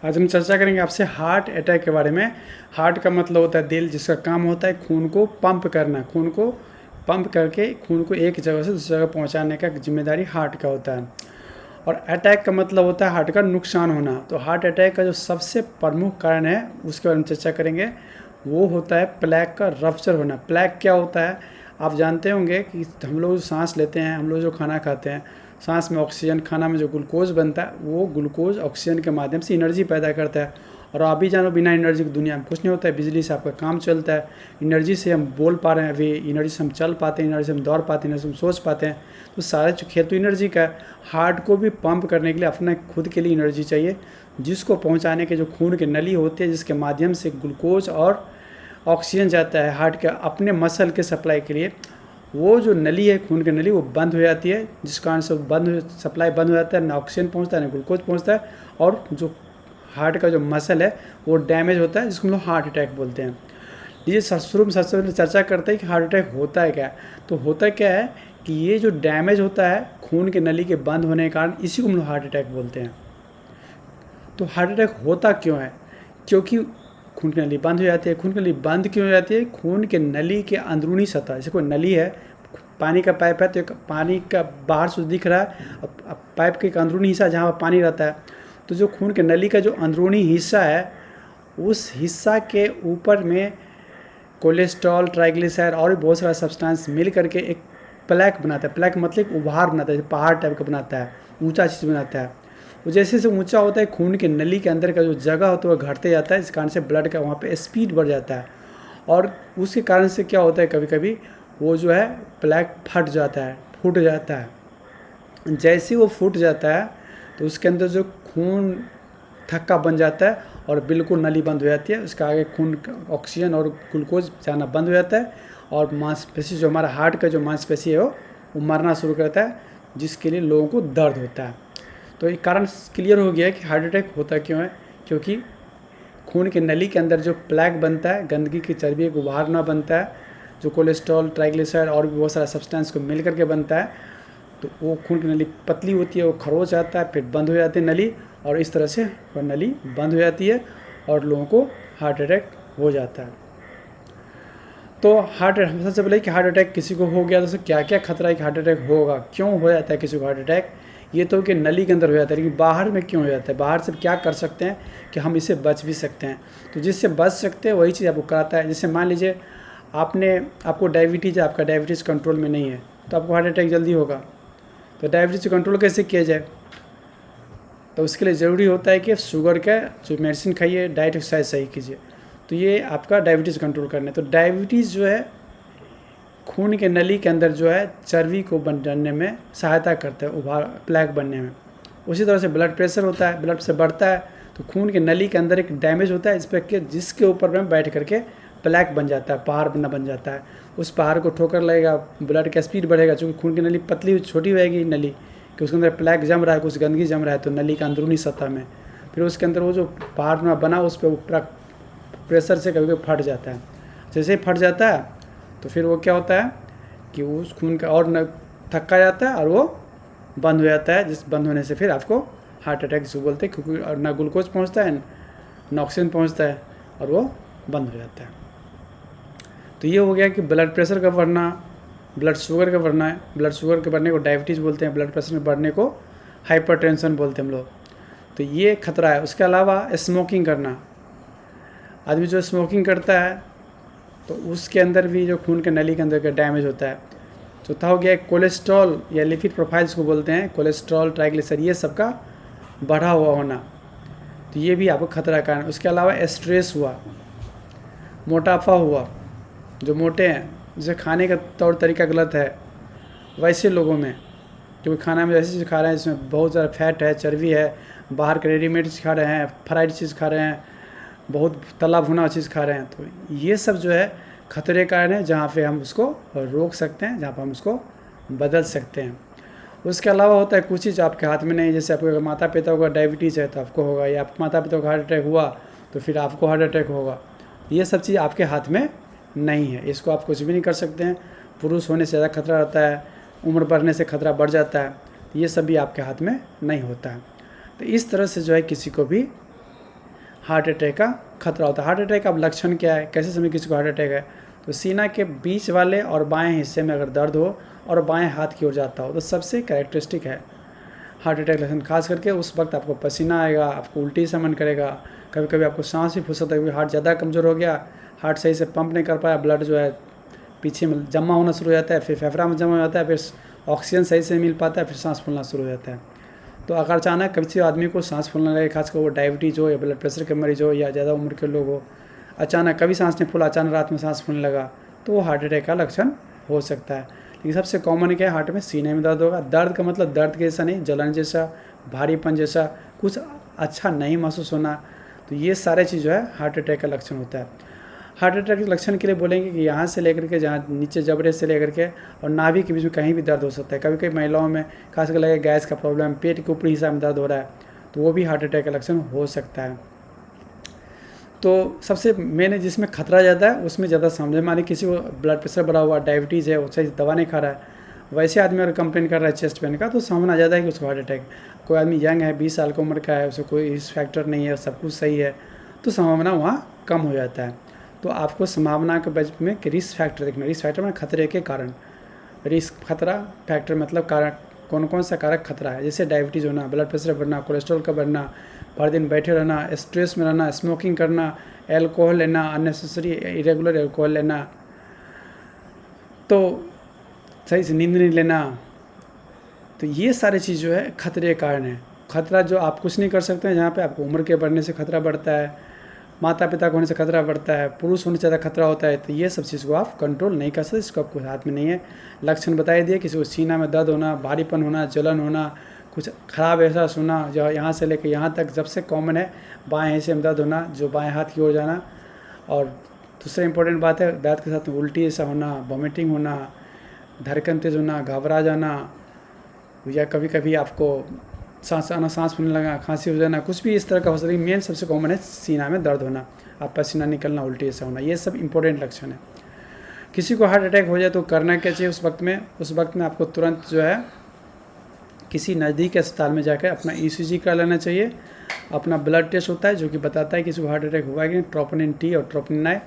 आज हम चर्चा करेंगे आपसे हार्ट अटैक के बारे में। हार्ट का मतलब होता है दिल, जिसका काम होता है खून को पंप करना। खून को पंप करके खून को एक जगह से दूसरी जगह पहुंचाने का जिम्मेदारी हार्ट का होता है। और अटैक का मतलब होता है हार्ट का नुकसान होना। तो हार्ट अटैक का जो सबसे प्रमुख कारण है उसके बारे में चर्चा करेंगे। वो होता है प्लेग का रप्चर होना। प्लेग क्या होता है आप जानते होंगे कि हम लोग जो सांस लेते हैं, हम लोग जो खाना खाते हैं, सांस में ऑक्सीजन, खाना में जो ग्लूकोज बनता है, वो ग्लूकोज ऑक्सीजन के माध्यम से एनर्जी पैदा करता है। और आप भी जानो बिना एनर्जी की दुनिया में कुछ नहीं होता है। बिजली से आपका काम चलता है, एनर्जी से हम बोल पा रहे हैं, अभी एनर्जी से हम चल पाते हैं, एनर्जी से हम दौड़ पाते हैं, एनर्जी से हम सोच पाते हैं। तो सारा जो खेल तो एनर्जी का है। हार्ट को भी पंप करने के लिए अपने खुद के लिए एनर्जी चाहिए, जिसको पहुंचाने के जो खून की नली होती है, जिसके माध्यम से ग्लूकोज और ऑक्सीजन जाता है हार्ट के अपने मसल के सप्लाई के लिए। वो जो नली है, खून की नली, वो बंद हो जाती है, जिस कारण से सप्लाई बंद हो जाता है, ना ऑक्सीजन पहुंचता है ना ग्लूकोज पहुंचता है। और जो हार्ट का जो मसल है वो डैमेज होता है, जिसको हम लोग हार्ट अटैक बोलते हैं। ये शुरू में सबसे पहले चर्चा करते हैं कि हार्ट अटैक होता है क्या। तो होता क्या है कि ये जो डैमेज होता है खून की नली के बंद होने के कारण, इसी को हम लोग हार्ट अटैक बोलते हैं। तो हार्ट अटैक होता क्यों है? क्योंकि खून की नली बंद हो जाती है। खून की नली बंद क्यों हो जाती है? खून के नली के अंदरूनी सतह, जैसे कोई नली है, पानी का पाइप है, तो एक पानी का बाहर से दिख रहा है, अब पाइप के एक अंदरूनी हिस्सा जहाँ पर पानी रहता है, तो जो खून के नली का जो अंदरूनी हिस्सा है, उस हिस्सा के ऊपर में कोलेस्ट्रॉल, ट्राइग्लिसराइड और भी बहुत सारा सब्सटेंस मिल करके एक प्लेक बनाता है। प्लेक मतलब उभार बनाता है, पहाड़ टाइप का बनाता है, ऊंचा चीज़ बनाता है। वो जैसे जैसे ऊंचा होता है, खून की नली के अंदर का जो जगह होता है वो घटते जाता है, इस कारण से ब्लड का वहाँ पे स्पीड बढ़ जाता है। और उसके कारण से क्या होता है, कभी कभी वो जो है प्लेक फट जाता है, फूट जाता है। जैसे वो फूट जाता है तो उसके अंदर जो खून थक्का बन जाता है और बिल्कुल नली बंद हो जाती है। उसके आगे खून ऑक्सीजन और ग्लूकोज जाना बंद हो जाता है, और मांसपेशी, जो हमारा हार्ट का जो मांसपेशी है वो मरना शुरू करता है, जिसके लिए लोगों को दर्द होता है। तो ये कारण क्लियर हो गया है कि हार्ट अटैक होता क्यों है। क्योंकि खून की नली के अंदर जो प्लेक बनता है, गंदगी की चर्बी को बाहर ना बनता है, जो कोलेस्ट्रॉल, ट्राइग्लिसराइड और भी बहुत सारा सब्सटेंस को मिल करके बनता है, तो वो खून की नली पतली होती है, वो खरोच आता है, फिर बंद हो जाती है नली, और इस तरह से वो नली बंद हो जाती है और लोगों को हार्ट अटैक हो जाता है। तो सबसे पहले कि हार्ट अटैक किसी को हो गया तो उसे क्या क्या खतरा है कि हार्ट अटैक होगा, क्यों हो जाता है किसी को हार्ट अटैक। ये तो कि नली के अंदर हो जाता है, लेकिन बाहर में क्यों हो जाता है, बाहर से क्या कर सकते हैं कि हम इससे बच भी सकते हैं। तो जिससे बच सकते हैं वही चीज़ आपको कराता है। जैसे मान लीजिए आपको डायबिटीज़ है, आपका डायबिटीज़ कंट्रोल में नहीं है, तो आपको हार्ट अटैक जल्दी होगा। तो डायबिटीज़ कंट्रोल कैसे किया जाए? तो उसके लिए ज़रूरी होता है कि शुगर का जो मेडिसिन खाइए, डाइट एक्सरसाइज सही कीजिए। तो ये आपका डायबिटीज़ कंट्रोल करना है। तो डायबिटीज़ जो है खून के नली के अंदर जो है चर्बी को बनने में सहायता करता है, उभार प्लेक बनने में। उसी तरह से ब्लड प्रेशर होता है, ब्लड प्रेशर बढ़ता है तो खून के नली के अंदर एक डैमेज होता है, इस पर के जिसके ऊपर में बैठ करके प्लेक बन जाता है, पहाड़ बन जाता है। उस पहाड़ को ठोकर लगेगा, ब्लड का स्पीड बढ़ेगा, चूँकि खून की नली पतली छोटी रहेगी नली, कि उसके अंदर प्लेक जम रहा है, कुछ गंदगी जम रहा है, तो नली का अंदरूनी सतह में फिर उसके अंदर वो जो पहाड़ बना उस पर प्रेशर से कभी कभी फट जाता है। जैसे ही फट जाता है तो फिर वो क्या होता है कि उस खून का और न थक्का जाता है और वो बंद हो जाता है, जिस बंद होने से फिर आपको हार्ट अटैक जिसको बोलते हैं, क्योंकि और ना ग्लूकोज पहुंचता है ना ऑक्सीजन पहुंचता है और वो बंद हो जाता है। तो ये हो गया कि ब्लड प्रेशर का बढ़ना, ब्लड शुगर का बढ़ना है। ब्लड शुगर के बढ़ने को डायबिटीज़ बोलते हैं, ब्लड प्रेशर के बढ़ने को हाइपरटेंशन बोलते हैं हम लोग। तो ये खतरा है। उसके अलावा स्मोकिंग करना, आदमी जो स्मोकिंग करता है तो उसके अंदर भी जो खून के नली के अंदर का डैमेज होता है। चौथा हो गया कोलेस्ट्रॉल या लिपिड प्रोफाइल्स को बोलते हैं, कोलेस्ट्रॉल, ट्राइग्लिसराइड, ये सबका बढ़ा हुआ होना, तो ये भी आपको खतरा का कारण। उसके अलावा स्ट्रेस हुआ, मोटापा हुआ, जो मोटे हैं, जैसे खाने का तौर तरीका गलत है वैसे लोगों में, क्योंकि खाना में ऐसी चीज़ खा रहे हैं जिसमें बहुत ज़्यादा फैट है, चर्बी है, बाहर के रेडीमेड चीज़ खा रहे हैं, फ्राइड चीज़ खा रहे हैं, बहुत तला भुना चीज़ खा रहे हैं, तो ये सब जो है खतरे का कारण है, जहाँ पे हम उसको रोक सकते हैं, जहाँ पर हम उसको बदल सकते हैं। उसके अलावा होता है कुछ चीज़ आपके हाथ में नहीं, जैसे आपके माता पिता को डायबिटीज़ है तो आपको होगा, या आपके माता पिता को हार्ट अटैक हुआ तो फिर आपको हार्ट अटैक होगा। ये सब चीज़ आपके हाथ में नहीं है, इसको आप कुछ भी नहीं कर सकते हैं। पुरुष होने से ज़्यादा खतरा रहता है, उम्र बढ़ने से खतरा बढ़ जाता है, ये सब भी आपके हाथ में नहीं होता है। तो इस तरह से जो है किसी को भी हार्ट अटैक का खतरा होता है। हार्ट अटैक का अब लक्षण क्या है, कैसे समय किसी को हार्ट अटैक है, तो सीना के बीच वाले और बाएं हिस्से में अगर दर्द हो और बाएं हाथ की ओर जाता हो तो सबसे कैरेक्टरिस्टिक है हार्ट अटैक लक्षण। खास करके उस वक्त आपको पसीना आएगा, आपको उल्टी सा मन करेगा, कभी कभी आपको सांस भी फूस सकता है क्योंकि हार्ट ज़्यादा कमज़ोर हो गया, हार्ट सही से पंप नहीं कर पाया, ब्लड जो है पीछे में जमा होना शुरू हो जाता है, फिर फेफड़ा में जमा हो जाता है, फिर ऑक्सीजन सही से मिल पाता है, फिर सांस फूलना शुरू हो जाता है। तो अगर अचानक किसी आदमी को सांस फूलने लगे, खासकर वो डायबिटीज़ हो या ब्लड प्रेशर के मरीज हो या ज़्यादा उम्र के लोग हो, अचानक कभी सांस नहीं फूला, अचानक रात में सांस फूलने लगा, तो वो हार्ट अटैक का लक्षण हो सकता है। लेकिन सबसे कॉमन क्या है, हार्ट में सीने में दर्द होगा। दर्द का मतलब दर्द के जैसा नहीं, जलन जैसा, भारीपन जैसा, कुछ अच्छा नहीं महसूस होना, तो ये सारे चीज़ जो है हार्ट अटैक का लक्षण होता है। हार्ट अटैक के लक्षण के लिए बोलेंगे कि यहाँ से लेकर के जहाँ नीचे जबड़े से लेकर के और नाभि के बीच में कहीं भी दर्द हो सकता है। कभी कभी महिलाओं में खासकर लगे गैस का प्रॉब्लम, पेट के ऊपरी हिस्सा में दर्द हो रहा है, तो वो भी हार्ट अटैक का लक्षण हो सकता है। तो सबसे मेन है जिसमें खतरा ज़्यादा है उसमें ज़्यादा समझे, माने किसी को ब्लड प्रेशर बढ़ा हुआ, डायबिटीज़ है, वो सही दवा नहीं खा रहा है, वैसे आदमी अगर कंप्लेन कर रहा है चेस्ट पेन का, तो समझना ज़्यादा है कि उसको हार्ट अटैक। कोई आदमी यंग है, 20 साल की उम्र का है, उसे कोई रिस्क फैक्टर नहीं है, सब कुछ सही है, तो संभावना वहाँ कम हो जाता है। तो आपको संभावना के बजट में कि रिस्क फैक्टर देखना, रिस्क फैक्टर में खतरे के कारण, रिस्क खतरा फैक्टर मतलब कारण, कौन कौन सा कारक खतरा है, जैसे डायबिटीज़ होना, ब्लड प्रेशर बढ़ना, कोलेस्ट्रॉल का बढ़ना, भर दिन बैठे रहना, स्ट्रेस में रहना, स्मोकिंग करना, एल्कोहल लेना, अननेसेसरी इरेगुलर एल्कोहल लेना, तो सही से नींद नहीं लेना, तो ये सारी चीज़ जो है खतरे के कारण है। खतरा जो आप कुछ नहीं कर सकते हैं, जहाँ पे आपको उम्र के बढ़ने से खतरा बढ़ता है, माता पिता को होने से खतरा बढ़ता है, पुरुष होने से ज़्यादा खतरा होता है, तो ये सब चीज़ को आप कंट्रोल नहीं कर सकते, इसको आपको हाथ में नहीं है। लक्षण बताई दिए, किसी को सीना में दर्द होना, भारीपन होना, जलन होना, कुछ खराब एहसास होना, जो यहाँ से लेकर यहाँ तक सबसे कॉमन है बाएं हिस्से में दर्द होना, जो बाएं हाथ की ओर जाना, और दूसरा इंपॉर्टेंट बात है दर्द के साथ में उल्टी ऐसा होना, वॉमिटिंग होना, धड़कन तेज होना, घबरा जाना, या कभी कभी आपको सांस फूलने लगा, खांसी हो जाना, कुछ भी इस तरह का हो सकता है। मेन सबसे कॉमन है सीना में दर्द होना, आप पसीना निकलना, उल्टी ऐसा होना, ये सब इंपॉर्टेंट लक्षण है। किसी को हार्ट अटैक हो जाए तो करना क्या चाहिए उस वक्त में आपको तुरंत जो है किसी नज़दीक के अस्पताल में जाकर अपना ECG करा लेना चाहिए। अपना ब्लड टेस्ट होता है जो कि बताता है किसी को हार्ट अटैक हुआ है कि नहीं, ट्रोपोनिन T और ट्रोपोनिन I,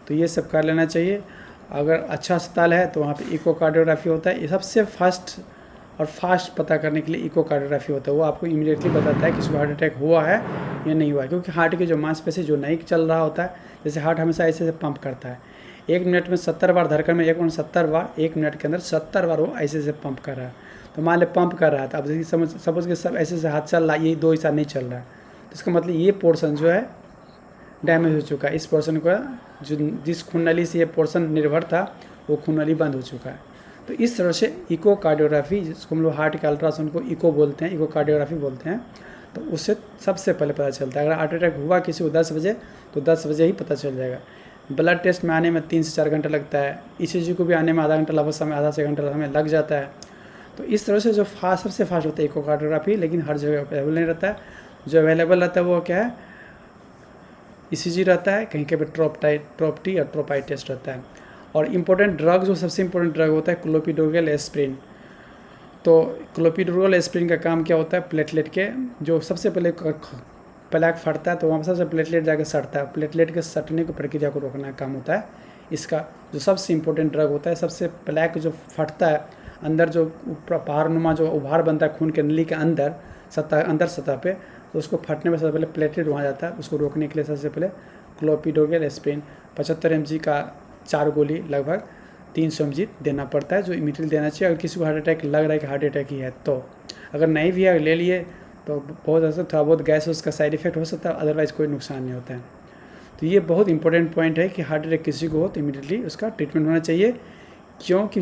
तो ये सब कर लेना चाहिए। अगर अच्छा अस्पताल है तो वहाँ पे इकोकार्डियोग्राफी होता है, ये सबसे फास्ट पता करने के लिए इकोकार्डियोग्राफी होता है, वो आपको इमीडिएटली बताता है किसी को हार्ट अटैक हुआ है या नहीं हुआ है। क्योंकि हार्ट की जो मांसपेशी जो नहीं चल रहा होता है, जैसे हार्ट हमेशा ऐसे पंप करता है, 1 मिनट में 70 बार धड़कन में 1 मिनट के अंदर 70 बार वो ऐसे पंप कर रहा है। तो मान ले पंप कर रहा है, तो अब जैसे सपोज के सब ऐसे हाथ चल रहा है, ये 2 हिस्सा नहीं चल रहा है, तो इसका मतलब ये पोर्शन जो है डैमेज हो चुका है। इस पोर्शन को जो जिस खून नली से ये पोर्शन निर्भर था वो खून नली बंद हो चुका है। तो इस तरह से इकोकार्डियोग्राफी, जिसको हम लोग हार्ट के अल्ट्रासाउंड को इको बोलते हैं, इकोकार्डियोग्राफी बोलते हैं, तो उससे सबसे पहले पता चलता है। अगर हार्ट अटैक हुआ किसी को 10 बजे तो 10 बजे ही पता चल जाएगा। ब्लड टेस्ट में आने में 3 से 4 घंटा लगता है, ECG को भी आने में आधा घंटा लगभग समय, आधा से घंटा समय लग जाता है। तो इस तरह से जो सबसे फास्ट होता है इकोकार्डियोग्राफी, लेकिन हर जगह अवेलेबल नहीं रहता है। जो अवेलेबल रहता है वो क्या है, ECG रहता है, कहीं कहीं पर ट्रोप-T और ट्रोप-I टेस्ट रहता है। और इम्पोर्टेंट ड्रग, जो सबसे इम्पोर्टेंट ड्रग होता है क्लोपिडोग्रेल एस्प्रिन। तो क्लोपिडोग्रेल एस्प्रिन का काम क्या होता है, प्लेटलेट के जो सबसे पहले प्लेक फटता है तो वहाँ सबसे प्लेटलेट जाकर सटता है, प्लेटलेट के सटने की प्रक्रिया को रोकने का काम होता है इसका। जो सबसे इम्पोर्टेंट ड्रग होता है, सबसे प्लेक जो फटता है अंदर, जो पहाड़नुमा जो उभार बनता है खून के नली के अंदर सतह पे, तो उसको फटने में सबसे पहले प्लेटलेट वहाँ जाता है, उसको रोकने के लिए सबसे पहले क्लोपिडोग्रेल एस्प्रिन 75 mg का 4 गोली लगभग 300 mg देना पड़ता है, जो इमीडिएटली देना चाहिए। अगर किसी को हार्ट अटैक लग रहा है कि हार्ट अटैक ही है, तो अगर नहीं भी है ले लिए तो बहुत ऐसा थोड़ा बहुत गैस उसका साइड इफेक्ट हो सकता है, अदरवाइज़ कोई नुकसान नहीं होता है। तो ये बहुत इंपॉर्टेंट पॉइंट है कि हार्ट अटैक किसी को हो तो इमीडिएटली उसका ट्रीटमेंट होना चाहिए, क्योंकि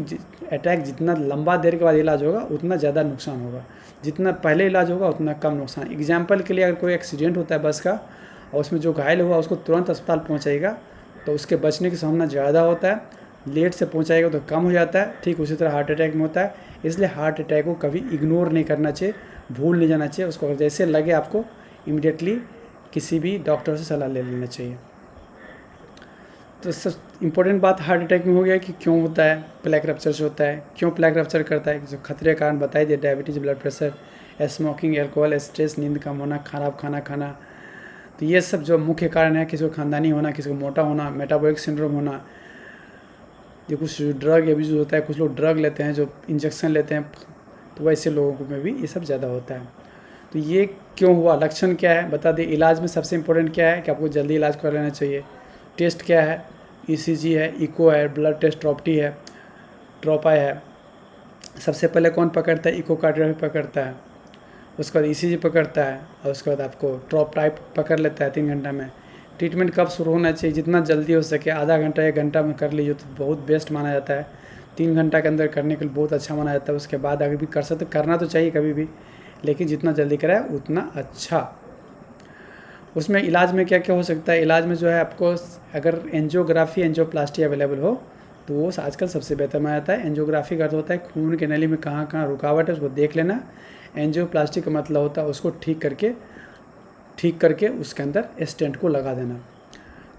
अटैक जितना लंबा देर के बाद इलाज होगा उतना ज़्यादा नुकसान होगा, जितना पहले इलाज होगा उतना कम नुकसान। एग्जाम्पल के लिए अगर कोई एक्सीडेंट होता है बस का और उसमें जो घायल हुआ उसको तुरंत अस्पताल पहुँचाएगा तो उसके बचने की संभावना ज़्यादा होता है, लेट से पहुँचाएगा तो कम हो जाता है। ठीक उसी तरह हार्ट अटैक में होता है, इसलिए हार्ट अटैक को कभी इग्नोर नहीं करना चाहिए, भूल नहीं जाना चाहिए उसको। जैसे लगे आपको इमीडिएटली किसी भी डॉक्टर से सलाह ले लेना चाहिए। तो सब इम्पोर्टेंट बात हार्ट अटैक में हो गया कि क्यों होता है, प्लेक रप्चर से होता है, क्यों प्लेक रप्चर करता है, जो खतरे कारण बताई दिए, diabetes, blood pressure, smoking, alcohol, stress, नींद कम होना, खराब खाना खाना, तो ये सब जो मुख्य कारण है, किसी को खानदानी होना, किसी को मोटा होना, मेटाबॉलिक सिंड्रोम होना, ये कुछ ड्रग एब्यूज़ होता है, कुछ लोग ड्रग लेते हैं जो इंजेक्शन लेते हैं, तो वैसे लोगों में भी ये सब ज़्यादा होता है। तो ये क्यों हुआ, लक्षण क्या है बता दें। इलाज में सबसे इम्पोर्टेंट क्या है कि आपको जल्दी इलाज कर लेना चाहिए। टेस्ट क्या है, ईसीजी है, इको है, ब्लड टेस्ट ट्रोपाई है। सबसे पहले कौन पकड़ता है, इकोकार्डियोग्राफी पकड़ता है, उसके बाद ईसीजी पकड़ता है, और उसके बाद आपको ट्रॉप टाइप पकड़ लेता है 3 घंटा में। ट्रीटमेंट कब शुरू होना चाहिए, जितना जल्दी हो सके, आधा घंटा 1 घंटा में कर लीजिए तो बहुत बेस्ट माना जाता है। 3 घंटा के अंदर करने के लिए बहुत अच्छा माना जाता है। उसके बाद अगर भी कर सकते, करना तो चाहिए कभी भी, लेकिन जितना जल्दी कराए उतना अच्छा। उसमें इलाज में क्या क्या हो सकता है, इलाज में जो है आपको अगर एंजियोग्राफी एंजियोप्लास्टी अवेलेबल हो तो वो आजकल सबसे बेहतर माना जाता है। एंजियोग्राफी का अर्थ होता है खून के नली में कहाँ कहाँ रुकावट है उसको देख लेना। एंजियोप्लास्टी का मतलब होता है उसको ठीक करके उसके अंदर स्टेंट को लगा देना।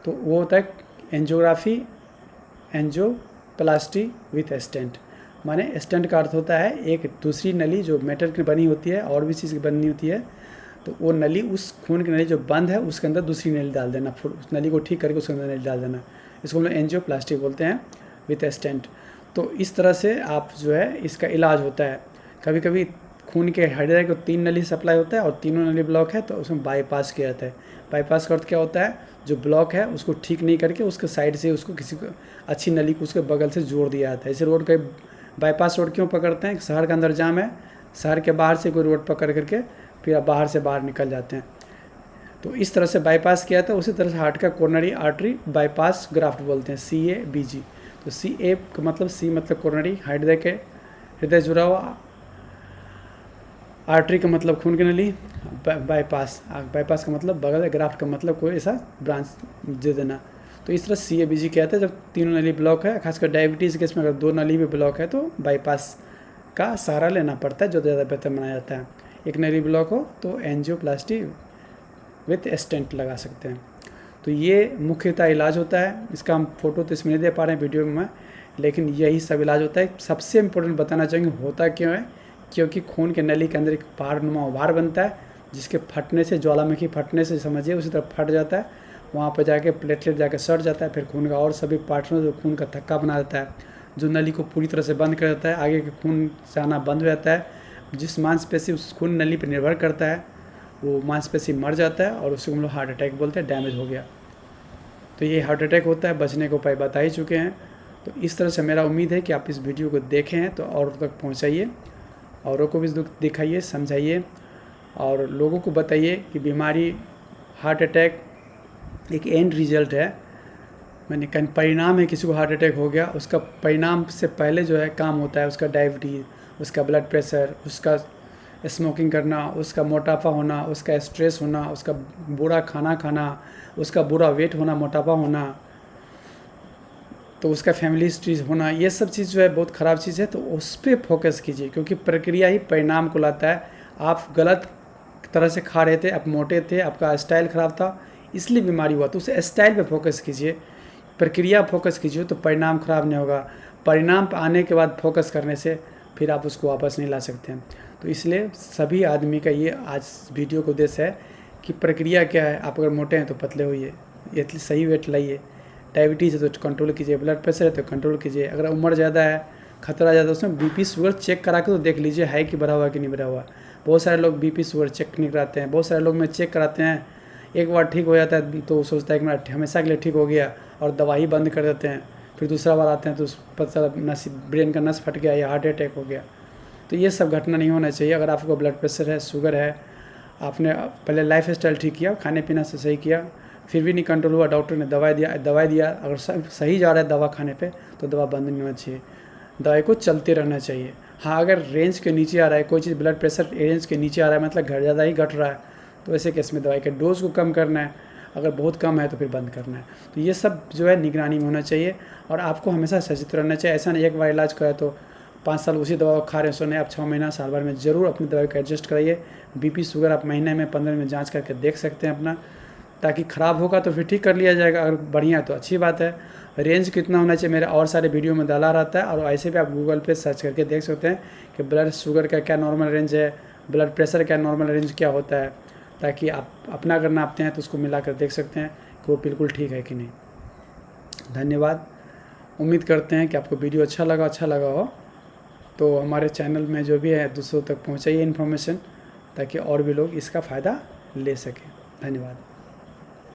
तो वो होता है एंजियोग्राफी एंजियोप्लास्टी विथ स्टेंट। माने स्टेंट का अर्थ होता है एक दूसरी नली जो मेटल की बनी होती है और भी चीज़ की बनी होती है, तो वो नली, उस खून की नली जो बंद है उसके अंदर दूसरी नली डाल देना, फिर उस नली को ठीक करके उसके अंदर नली डाल देना। इसको हम लोग एंजियोप्लास्टी बोलते हैं विथ स्टेंट। तो इस तरह से आप जो है इसका इलाज होता है। कभी कभी खून के हृदय को 3 नली सप्लाई होता है और तीनों नली ब्लॉक है तो उसमें बाईपास किया जाता है। बाईपास का अर्थ क्या होता है, जो ब्लॉक है उसको ठीक नहीं करके उसके साइड से उसको किसी को अच्छी नली को उसके बगल से जोड़ दिया जाता है। इसे रोड का बाईपास रोड क्यों पकड़ते हैं, शहर के अंदर जाम है, शहर के बाहर से कोई रोड पकड़ करके फिर आप बाहर से बाहर निकल जाते हैं, तो इस तरह से बाईपास किया था। उसी तरह से हार्ट का कोरोनरी आर्टरी बाईपास ग्राफ्ट बोलते हैं, CABG। तो CA का मतलब मतलब कोरोनरी, हृदय जुड़ा हुआ, आर्टरी का मतलब खून की नली, बाईपास का मतलब बगल, ग्राफ्ट का मतलब कोई ऐसा ब्रांच दे देना। तो इस तरह CABG कहते हैं जब तीनों नली ब्लॉक है। खासकर डायबिटीज़ केस में अगर 2 नली भी ब्लॉक है तो बाईपास का सहारा लेना पड़ता है, जो ज़्यादा बेहतर माना जाता है। एक नली ब्लॉक हो तो एंजियोप्लास्टी विथ स्टेंट लगा सकते हैं। तो ये मुख्यतः इलाज होता है। इसका हम फोटो तो इसमें नहीं दे पा रहे हैं वीडियो में, लेकिन यही सब इलाज होता है। सबसे इम्पोर्टेंट बताना चाहेंगे होता क्यों है, क्योंकि खून के नली के अंदर एक पहाड़नुमा उभार बनता है, जिसके फटने से, ज्वालामुखी फटने से समझिए उसी तरह फट जाता है, वहाँ पर जाके प्लेटलेट जाके सट जाता है, फिर खून का और सभी पार्ट्स में जो खून का थक्का बना देता है, जो नली को पूरी तरह से बंद कर देता है, आगे के खून जाना बंद हो जाता है। जिस मांसपेशी उस खून नली पर निर्भर करता है वो मांसपेशी मर जाता है और उसको हम लोग हार्ट अटैक बोलते हैं, डैमेज हो गया। तो ये हार्ट अटैक होता है, बचने के उपाय बता ही चुके हैं। तो इस तरह से मेरा उम्मीद है कि आप इस वीडियो को देखें हैं तो और तक पहुंचाइए, औरों को भी दिखाइए, समझाइए, और लोगों को बताइए कि बीमारी हार्ट अटैक एक एंड रिजल्ट है, मैंने कहीं परिणाम है। किसी को हार्ट अटैक हो गया, उसका परिणाम से पहले जो है काम होता है उसका डायबिटीज़, उसका ब्लड प्रेशर, उसका स्मोकिंग करना, उसका मोटापा होना, उसका स्ट्रेस होना, उसका बुरा खाना खाना, उसका बुरा वेट होना, मोटापा होना, तो उसका फैमिली हिस्ट्री होना, ये सब चीज़ जो है बहुत ख़राब चीज़ है। तो उस पर फोकस कीजिए, क्योंकि प्रक्रिया ही परिणाम को लाता है। आप गलत तरह से खा रहे थे, आप मोटे थे, आपका स्टाइल ख़राब था, इसलिए बीमारी हुआ। तो उस स्टाइल पे फोकस कीजिए, प्रक्रिया फोकस कीजिए, तो परिणाम ख़राब नहीं होगा। परिणाम पर आने के बाद फोकस करने से फिर आप उसको वापस नहीं ला सकते हैं। तो इसलिए सभी आदमी का ये आज वीडियो का उद्देश्य है कि प्रक्रिया क्या है। आप अगर मोटे हैं तो पतले होइए, ये सही वेट लाइए, डायबिटीज़ है तो कंट्रोल कीजिए, ब्लड प्रेशर है तो कंट्रोल कीजिए, अगर उम्र ज़्यादा है, खतरा ज़्यादा है, उसमें BP शुगर चेक करा के तो देख लीजिए है कि बढ़ा हुआ कि नहीं बढ़ा हुआ। बहुत सारे लोग BP शुगर चेक नहीं कराते हैं, बहुत सारे लोग में चेक कराते हैं, एक बार ठीक हो जाता है तो सोचता है कि मेरा हमेशा के लिए ठीक हो गया, और दवाई बंद कर देते हैं। फिर दूसरा बार आते हैं तो पता नस ब्रेन का नस फट गया या हार्ट अटैक हो गया। तो ये सब घटना नहीं होना चाहिए। अगर आपको ब्लड प्रेशर है, शुगर है, आपने पहले लाइफ स्टाइल ठीक किया, खाने पीना से सही किया, फिर भी नहीं कंट्रोल हुआ, डॉक्टर ने दवाई दिया, अगर सही जा रहा है दवा खाने पे तो दवा बंद नहीं होना चाहिए, दवाई को चलते रहना चाहिए। हाँ, अगर रेंज के नीचे आ रहा है कोई चीज़, ब्लड प्रेशर रेंज के नीचे आ रहा है, मतलब ज़्यादा ही घट रहा है, तो ऐसे केस में दवाई के डोज को कम करना है, अगर बहुत कम है तो फिर बंद करना है। तो ये सब जो है निगरानी में होना चाहिए, और आपको हमेशा सचेत रहना चाहिए। ऐसा नहीं एक बार इलाज कराए तो 5 साल उसी दवा खा रहे हैं, सो नहीं, आप 6 महीना साल भर में ज़रूर अपनी दवाई को एडजस्ट कराइए। BP शुगर आप महीने में 15 में जांच करके देख सकते हैं अपना, ताकि ख़राब होगा तो फिर ठीक कर लिया जाएगा, अगर बढ़िया है तो अच्छी बात है। रेंज कितना होना चाहिए मेरे और सारे वीडियो में डाला रहता है, और ऐसे भी आप गूगल पे सर्च करके देख सकते हैं कि ब्लड शुगर का क्या नॉर्मल रेंज है, ब्लड प्रेशर का नॉर्मल रेंज क्या होता है। ताकि आप अपना अगर नापते हैं तो उसको मिला कर देख सकते हैं कि वो बिल्कुल ठीक है कि नहीं। धन्यवाद। उम्मीद करते हैं कि आपको वीडियो अच्छा लगा हो तो हमारे चैनल में जो भी है दूसरों तक पहुँचाइए इन्फॉर्मेशन, ताकि और भी लोग इसका फ़ायदा ले सकें। धन्यवाद।